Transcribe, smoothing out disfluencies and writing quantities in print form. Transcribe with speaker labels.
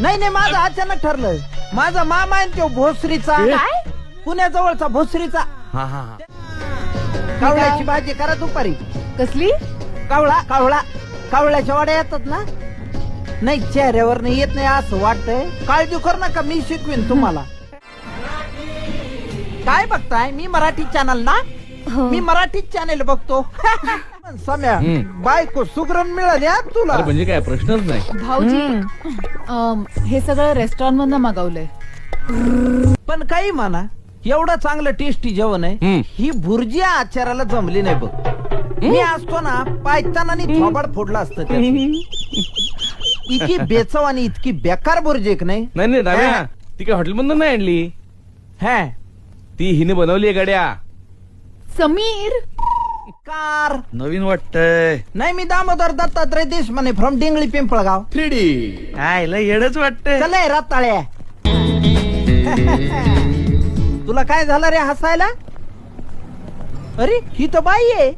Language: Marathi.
Speaker 1: नाही नाही, माझं अचानक ठरलं. माझा मामा आहे तो भोसरीचा.
Speaker 2: काय?
Speaker 1: पुण्याजवळचा भोसरीचा.
Speaker 3: हा हा हा.
Speaker 1: कावळ्याची भाजी करा दुपारी.
Speaker 2: कसली?
Speaker 1: कावळ्याच्या वाड्या येतात ना. नाही, चेहऱ्यावर नाही येत नाही असं वाटतंय. काळजी कर नका, मी शिकवीन तुम्हाला. काय बघताय? मी मराठी चॅनल ना. मी मराठी चॅनल बघतो. सम्या, बायको सुगरण मिळाली हा तुला.
Speaker 3: अरे म्हणजे काय प्रश्नच नाही.
Speaker 2: भाऊजी हे सगळं रेस्टॉरंट मधनं मागवलंय.
Speaker 1: पण काही म्हणा, एवढं चांगलं टेस्टी जेवण आहे. ही भुर्जी आचाराला जमली नाही बघ. मी असतो ना, पायताना थोबाड फोडला असतं त्याचं. इतकी बेचव आणि इतकी बेकार भुर्जी एक नाही.
Speaker 3: नाही नाही डाव्या, ती काय हॉटेल मधून नाही आणली.
Speaker 1: हा,
Speaker 3: ती हिने बनवली गड्या.
Speaker 2: समीर
Speaker 1: कार
Speaker 4: नवीन वाटतंय.
Speaker 1: नाही, मी दामोदर दत्तात्रय देशमाने फ्रॉम डिंगळी पिंपळगाव.
Speaker 4: 3D काय लय येडच वाटतंय.
Speaker 1: चल राताळ्या. तुला काय झालं रे हसायला? अरे ही तर बाई आहे.